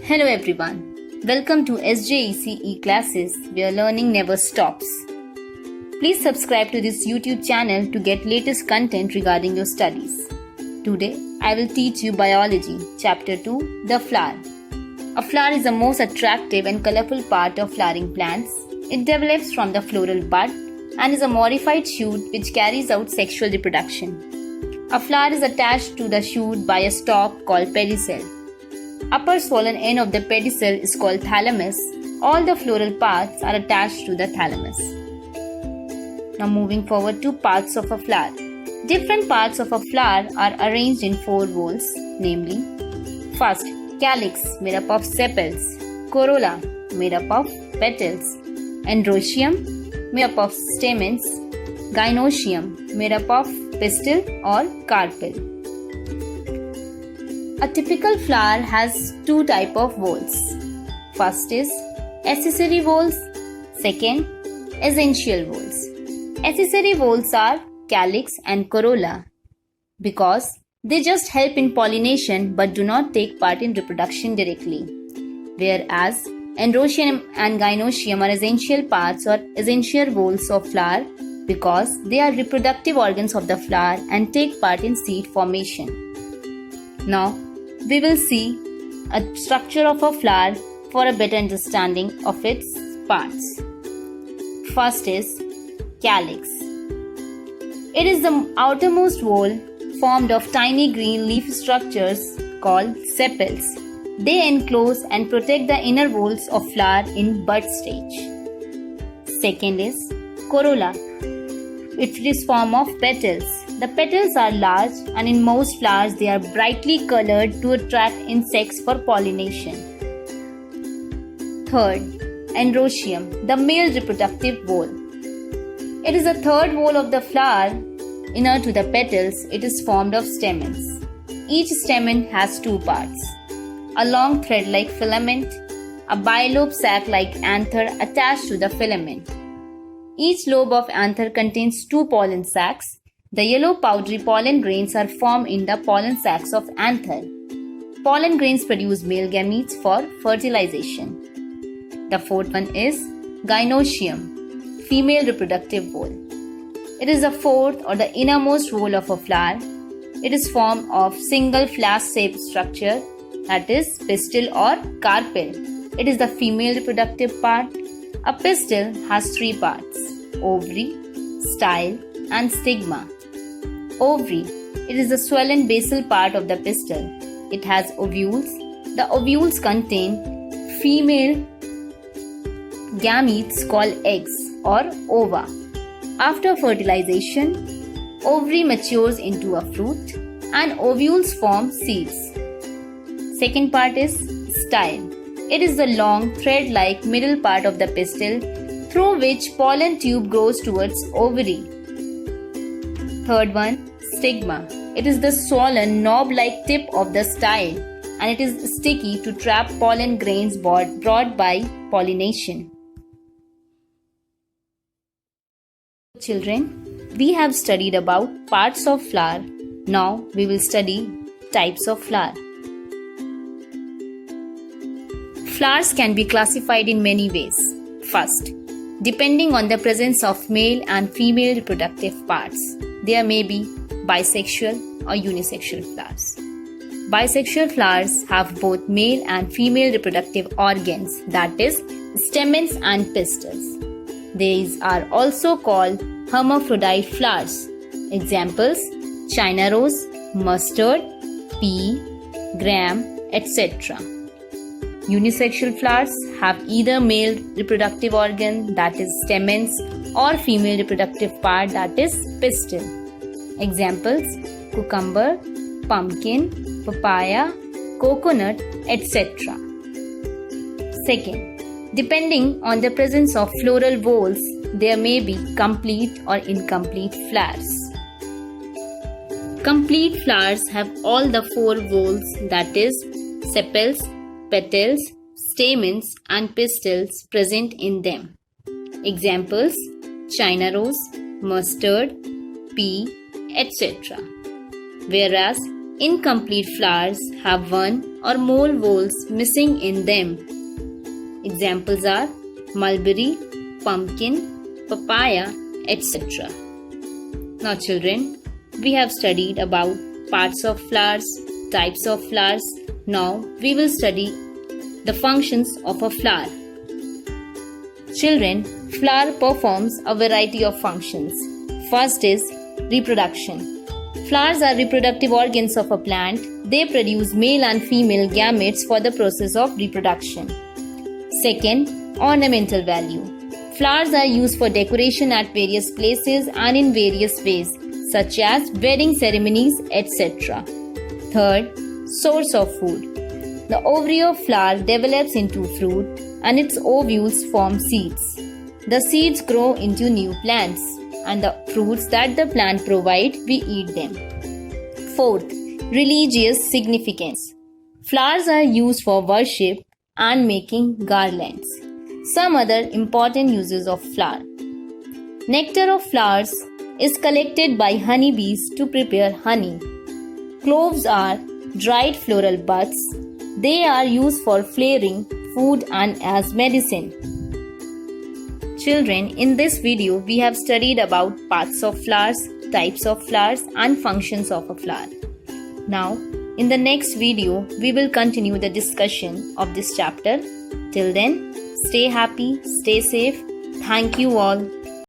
Hello everyone. Welcome to SJECE classes where learning never stops. Please subscribe to this YouTube channel to get latest content regarding your studies. Today, I will teach you Biology, Chapter 2, The Flower. A flower is the most attractive and colorful part of flowering plants. It develops from the floral bud and is a modified shoot which carries out sexual reproduction. A flower is attached to the shoot by a stalk called pedicel. Upper swollen end of the pedicel is called thalamus. All the floral parts are attached to the thalamus. Now moving forward to parts of a flower. Different parts of a flower are arranged in four whorls, namely, first, calyx made up of sepals, corolla made up of petals, androecium made up of stamens, gynoecium made up of pistil or carpel. A typical flower has two types of whorls. First is accessory whorls, second essential whorls. Accessory whorls are calyx and corolla because they just help in pollination but do not take part in reproduction directly. Whereas androecium and gynoecium are essential parts or essential whorls of flower because they are reproductive organs of the flower and take part in seed formation. Now, we will see a structure of a flower for a better understanding of its parts. First is calyx. It is the outermost whorl formed of tiny green leaf structures called sepals. They enclose and protect the inner whorls of flower in bud stage. Second is corolla. It is formed of petals. The petals are large and in most flowers they are brightly colored to attract insects for pollination. Third, androecium, the male reproductive whorl. It is the third whorl of the flower. Inner to the petals, it is formed of stamens. Each stamen has two parts. A long thread-like filament, a bilobe sac-like anther attached to the filament. Each lobe of anther contains two pollen sacs. The yellow powdery pollen grains are formed in the pollen sacs of anther. Pollen grains produce male gametes for fertilization. The fourth one is gynoecium, female reproductive whorl. It is the fourth or the innermost whorl of a flower. It is formed of single flask-shaped structure, that is pistil or carpel. It is the female reproductive part. A pistil has three parts: ovary, style, and stigma. Ovary. It is the swollen basal part of the pistil. It has ovules. The ovules contain female gametes called eggs or ova. After fertilization, ovary matures into a fruit and ovules form seeds. Second part is style. It is the long thread-like middle part of the pistil through which pollen tube grows towards ovary. Third one, stigma. It is the swollen knob-like tip of the style and it is sticky to trap pollen grains brought by pollination. Children, we have studied about parts of flower. Now we will study types of flower. Flowers can be classified in many ways. First, depending on the presence of male and female reproductive parts, there may be bisexual or unisexual flowers. Bisexual flowers have both male and female reproductive organs, that is, stamens and pistils. These are also called hermaphrodite flowers. Examples: China rose, mustard, pea, gram, etc. Unisexual flowers have either male reproductive organ, that is stamens, or female reproductive part, that is pistil. Examples: cucumber, pumpkin, papaya, coconut, etc. Second, depending on the presence of floral whorls, there may be complete or incomplete flowers. Complete flowers have all the four whorls, that is, sepals, petals, stamens, and pistils present in them. Examples: China rose, mustard, pea, etc. Whereas incomplete flowers have one or more voles missing in them. Examples are mulberry, pumpkin, papaya, etc. Now children, we have studied about parts of flowers, types of flowers. Now we will study the functions of a flower. Children, flower performs a variety of functions. First is reproduction. Flowers are reproductive organs of a plant. They produce male and female gametes for the process of reproduction. Second, ornamental value. Flowers are used for decoration at various places and in various ways, such as wedding ceremonies, etc. Third, source of food. The ovary of flower develops into fruit and its ovules form seeds. The seeds grow into new plants, and the fruits that the plant provides, we eat them. Fourth, religious significance. Flowers are used for worship and making garlands. Some other important uses of flower. Nectar of flowers is collected by honeybees to prepare honey. Cloves are dried floral buds. They are used for flavoring food and as medicine. Children, in this video we have studied about parts of flowers, types of flowers and functions of a flower. Now, in the next video we will continue the discussion of this chapter. Till then, stay happy, stay safe. Thank you all.